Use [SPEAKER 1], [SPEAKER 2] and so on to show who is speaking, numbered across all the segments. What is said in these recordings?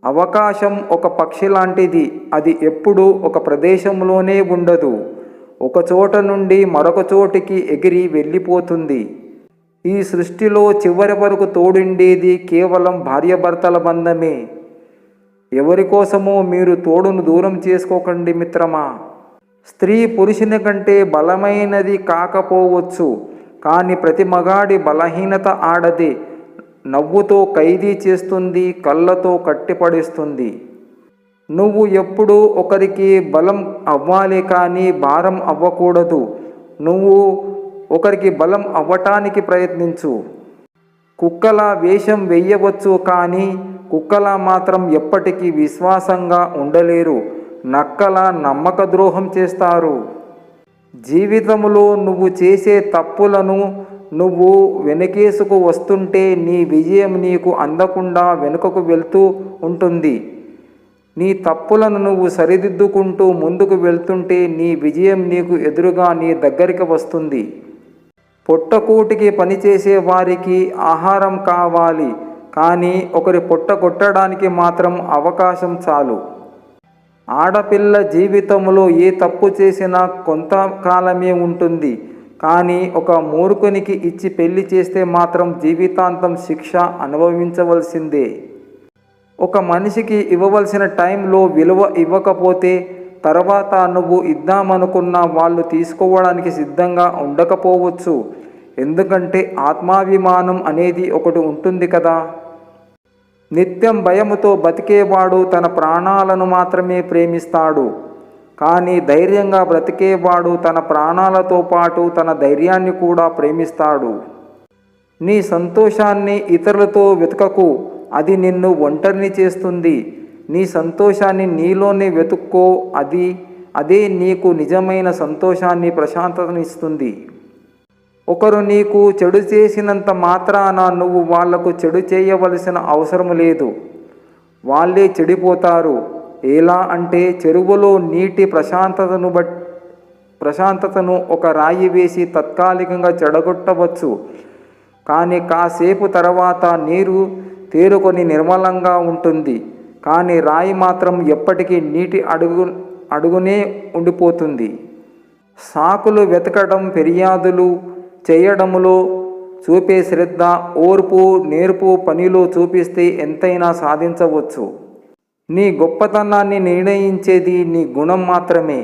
[SPEAKER 1] అవకాశం ఒక పక్షి లాంటిది. అది ఎప్పుడూ ఒక ప్రదేశంలోనే ఉండదు. ఒక చోట నుండి మరొక చోటికి ఎగిరి వెళ్ళిపోతుంది. ఈ సృష్టిలో చివరి వరకు తోడుండేది కేవలం భార్యాభర్తల బంధమే. ఎవరి కోసమో మీరు తోడును దూరం చేసుకోకండి మిత్రమా. స్త్రీ పురుషుని కంటే బలమైనది కాకపోవచ్చు, కానీ ప్రతి మగాడి బలహీనత ఆడదే. నవ్వుతో ఖైదీ చేస్తుంది, కళ్ళతో కట్టిపడేస్తుంది. నువ్వు ఎప్పుడూ ఒకరికి బలం అవ్వాలి కానీ భారం అవ్వకూడదు. నువ్వు ఒకరికి బలం అవ్వటానికి ప్రయత్నించు. కుక్కలా వేషం వెయ్యవచ్చు, కానీ కుక్కలా మాత్రం ఎప్పటికీ విశ్వాసంగా ఉండలేరు. నక్కలా నమ్మక ద్రోహం చేస్తారు. జీవితంలో నువ్వు చేసే తప్పులను నువ్వు వెనకేసుకు వస్తుంటే నీ విజయం నీకు అందకుండా వెనుకకు వెళ్తూ ఉంటుంది. నీ తప్పులను నువ్వు సరిదిద్దుకుంటూ ముందుకు వెళ్తుంటే నీ విజయం నీకు ఎదురుగా నీ దగ్గరికి వస్తుంది. పొట్టకూటికి పనిచేసే వారికి ఆహారం కావాలి, కానీ ఒకరి పొట్ట కొట్టడానికి మాత్రం అవకాశం చాలు. ఆడపిల్ల జీవితంలో ఏ తప్పు చేసినా కొంతకాలమే ఉంటుంది, కానీ ఒక మూర్ఖునికి ఇచ్చి పెళ్లి చేస్తే మాత్రం జీవితాంతం శిక్ష అనుభవించవలసిందే. ఒక మనిషికి ఇవ్వవలసిన టైంలో విలువ ఇవ్వకపోతే తర్వాత నువ్వు ఇద్దామనుకున్న వాళ్ళు తీసుకోవడానికి సిద్ధంగా ఉండకపోవచ్చు. ఎందుకంటే ఆత్మాభిమానం అనేది ఒకటి ఉంటుంది కదా. నిత్యం భయముతో బతికేవాడు తన ప్రాణాలను మాత్రమే ప్రేమిస్తాడు, కానీ ధైర్యంగా బ్రతికేవాడు తన ప్రాణాలతో పాటు తన ధైర్యాన్ని కూడా ప్రేమిస్తాడు. నీ సంతోషాన్ని ఇతరులతో వెతకకు, అది నిన్ను ఒంటరిని చేస్తుంది. నీ సంతోషాన్ని నీలోనే వెతుక్కో, అదే నీకు నిజమైన సంతోషాన్ని, ప్రశాంతతనిస్తుంది. ఒకరు నీకు చెడు చేసినంత మాత్రాన నువ్వు వాళ్లకు చెడు చేయవలసిన అవసరం లేదు. వాళ్ళే చెడిపోతారు. ఎలా అంటే చెరువులో నీటి ప్రశాంతతను ఒక రాయి వేసి తాత్కాలికంగా చెడగొట్టవచ్చు, కానీ కాసేపు తర్వాత నీరు తేరుకొని నిర్మలంగా ఉంటుంది. కానీ రాయి మాత్రం ఎప్పటికీ నీటి అడుగునే ఉండిపోతుంది. సాకులు వెతకడం, ఫిర్యాదులు చేయడంలో చూపే శ్రద్ధ, ఓర్పు, నేర్పు పనిలో చూపిస్తే ఎంతైనా సాధించవచ్చు. నీ గొప్పతనాన్ని నిర్ణయించేది నీ గుణం మాత్రమే.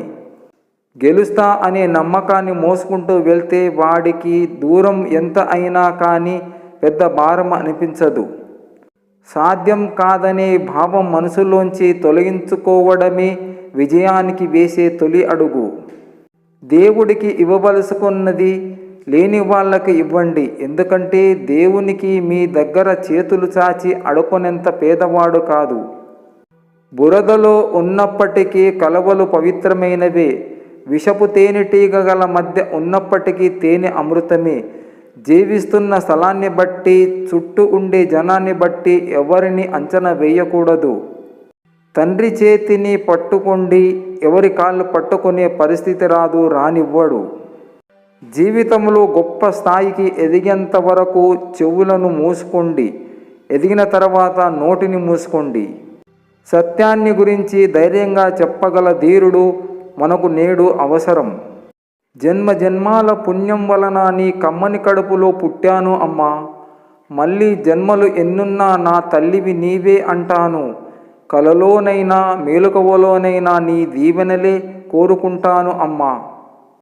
[SPEAKER 1] గెలుస్తా అనే నమ్మకాన్ని మోసుకుంటూ వెళ్తే వాడికి దూరం ఎంత అయినా కానీ పెద్ద భారం అనిపించదు. సాధ్యం కాదనే భావం మనసులోంచి తొలగించుకోవడమే విజయానికి వేసే తొలి అడుగు. దేవుడికి ఇవ్వవలసుకున్నది లేని వాళ్ళకి ఇవ్వండి, ఎందుకంటే దేవునికి మీ దగ్గర చేతులు చాచి అడుకునేంత పేదవాడు కాదు. బురదలో ఉన్నప్పటికీ కలవలు పవిత్రమైనవే. విషపు తేనెటీగల మధ్య ఉన్నప్పటికీ తేనె అమృతమే. జీవిస్తున్న స్థలాన్ని బట్టి, చుట్టూ ఉండే జనాన్ని బట్టి ఎవరిని అంచనా వేయకూడదు. తండ్రి చేతిని పట్టుకోండి, ఎవరి కాళ్ళు పట్టుకునే పరిస్థితి రానివ్వడు. జీవితంలో గొప్ప స్థాయికి ఎదిగేంత వరకు చెవులను మూసుకోండి, ఎదిగిన తర్వాత నోటిని మూసుకోండి. సత్యాన్ని గురించి ధైర్యంగా చెప్పగల ధీరుడు మనకు నేడు అవసరం. జన్మ జన్మాల పుణ్యం వలన నీ కమ్మని కడుపులో పుట్టాను అమ్మా. మళ్ళీ జన్మలు ఎన్నున్నా నా తల్లివి నీవే అంటాను. కలలోనైనా మేలుకవలోనైనా నీ దీవెనలే కోరుకుంటాను అమ్మా.